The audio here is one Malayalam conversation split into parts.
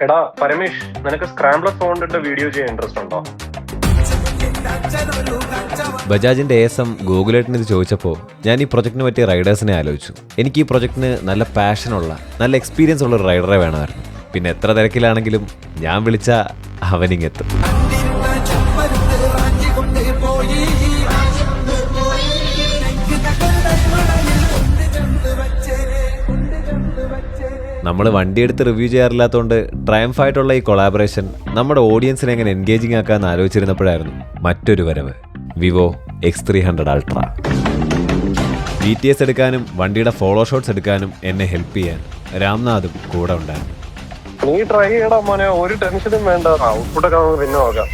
എടാ പരമേഷ്, നിനക്ക് സ്ക്രാംബ്ലർ ഫോണിന്റെ വീഡിയോ ചെയ്യാൻ ഇൻട്രസ്റ്റ് ഉണ്ടോ? ബജാജിന്റെ ASM ഗൂഗിളേട്ടിന് ഇത് ചോദിച്ചപ്പോൾ ഞാൻ ഈ പ്രൊജക്ടിന് പറ്റിയ റൈഡേഴ്സിനെ ആലോചിച്ചു. എനിക്ക് ഈ പ്രൊജക്ടിന് നല്ല പാഷനുള്ള, നല്ല എക്സ്പീരിയൻസ് ഉള്ള ഒരു റൈഡറെ വേണമായിരുന്നു. പിന്നെ എത്ര തിരക്കിലാണെങ്കിലും ഞാൻ വിളിച്ച അവനിങ്ങെത്തും. നമ്മൾ വണ്ടിയെടുത്ത് റിവ്യൂ ചെയ്യാറില്ലാത്തതുകൊണ്ട് ട്രയംഫ് ആയിട്ടുള്ള ഈ കൊളാബറേഷൻ നമ്മുടെ ഓഡിയൻസിനെ എങ്ങനെ എൻഗേജിങ് ആക്കാമെന്ന് ആലോചിച്ചിരുന്നപ്പോഴായിരുന്നു മറ്റൊരു വരവ്, വിവോ X300 Ultra. GTS എടുക്കാനും വണ്ടിയുടെ ഫോളോ ഷോട്ട്സ് എടുക്കാനും എന്നെ ഹെൽപ്പ് ചെയ്യാൻ രാംനാഥും കൂടെ ഉണ്ടായിരുന്നു. നീ ട്രൈ ചെയ്യടാ മോനെ, ഒരു ടെൻഷനും വേണ്ട. ഔട്ട്പുട്ടൊക്കെ നമുക്ക് പിന്നെ നോക്കാം.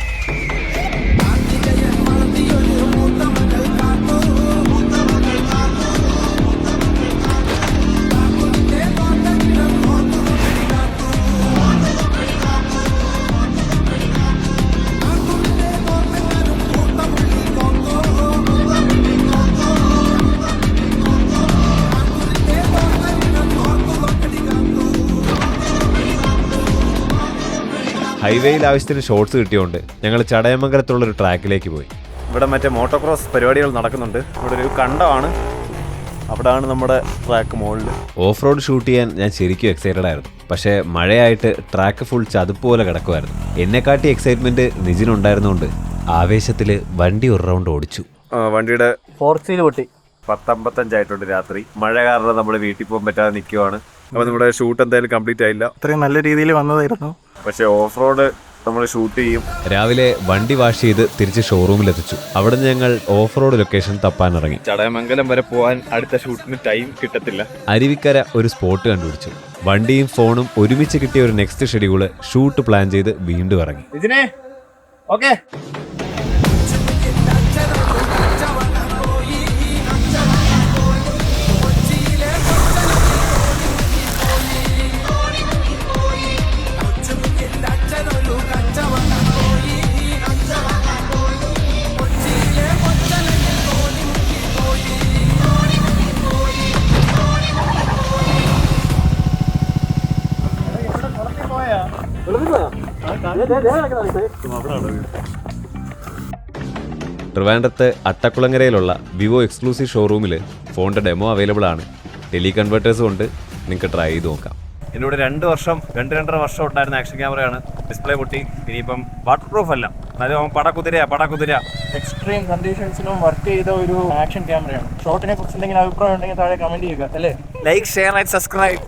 ഹൈവേയിൽ ആവശ്യത്തിന് ഷോട്ട്സ് കിട്ടിയോണ്ട് ഞങ്ങൾ ചടയമംഗലത്തുള്ളൊരു ട്രാക്കിലേക്ക് പോയി. ഇവിടെ മറ്റേ മോട്ടോക്രോസ് പരിപാടികൾ നടക്കുന്നുണ്ട്. ഇവിടെ ഒരു കണ്ടമാണ്, അവിടെയാണ് നമ്മുടെ ട്രാക്ക് മുകളിൽ. ഓഫ് റോഡ് ഷൂട്ട് ചെയ്യാൻ ഞാൻ ശരിക്കും എക്സൈറ്റഡ് ആയിരുന്നു. പക്ഷേ മഴയായിട്ട് ട്രാക്ക് ഫുൾ ചതുപ്പോലെ കിടക്കുമായിരുന്നു. എന്നെക്കാട്ടി എക്സൈറ്റ്മെന്റ് നിജിനുണ്ടായിരുന്നുകൊണ്ട് ആവേശത്തിൽ വണ്ടി ഒരു റൗണ്ട് ഓടിച്ചു. വണ്ടിയുടെ ഫോർസീൽ പൊട്ടി 10:55 രാത്രി. മഴ കാരണം നമ്മൾ വീട്ടിൽ പോകാൻ പറ്റാതെ നിൽക്കുവാണ്. അപ്പോൾ നമ്മുടെ ഷൂട്ട് എന്തായാലും കംപ്ലീറ്റ് ആയില്ല. അത്രയും നല്ല രീതിയിൽ വന്നതായിരുന്നു. പക്ഷേ ഓഫ് റോഡ് നമ്മൾ ഷൂട്ട് ചെയ്യും. രാവിലെ വണ്ടി വാഷ് ചെയ്ത് തിരിച്ച് ഷോറൂമിലെത്തിച്ചു. അവിടെ നിന്ന് ഞങ്ങൾ ഓഫ് റോഡ് ലൊക്കേഷൻ തപ്പാനിറങ്ങി. ചടയമംഗലം വരെ പോകാൻ അടുത്ത ഷൂട്ടിന് ടൈം കിട്ടത്തില്ല. അരുവിക്കര ഒരു സ്പോട്ട് കണ്ടുപിടിച്ചു. വണ്ടിയും ഫോണും ഒരുമിച്ച് കിട്ടിയ ഒരു നെക്സ്റ്റ് ഷെഡ്യൂള് ഷൂട്ട് പ്ലാൻ ചെയ്ത് വീണ്ടും ഇറങ്ങി. ഓക്കെ, ട്രിവാൻഡ്രത്ത് അട്ടക്കുളങ്ങരയിലുള്ള വിവോ എക്സ്ക്ലൂസീവ് ഷോറൂമിൽ ഫോണിൻ്റെ ഡെമോ അവൈലബിൾ ആണ്. ടെലി കൺവേർട്ടേഴ്സ് കൊണ്ട് നിങ്ങൾക്ക് ട്രൈ ചെയ്ത് നോക്കാം. എന്നോട് 2-2.5 വർഷം ഉണ്ടായിരുന്ന ആക്ഷൻ ക്യാമറയാണ്. ഡിസ്പ്ലേ പൊട്ടി. ഇനിയിപ്പം വാട്ടർ പ്രൂഫ് അല്ല, എന്നാലും പടക്കുതിര എക്സ്ട്രീം കണ്ടീഷൻസിലും വർക്ക് ചെയ്ത ഒരു ആക്ഷൻ ക്യാമറയാണ്. ഷോട്ടിനെ കുറിച്ച് എന്തെങ്കിലും അഭിപ്രായം ഉണ്ടെങ്കിൽ താഴെ കമന്റ് ചെയ്യുക അല്ലേ. Like, share and subscribe.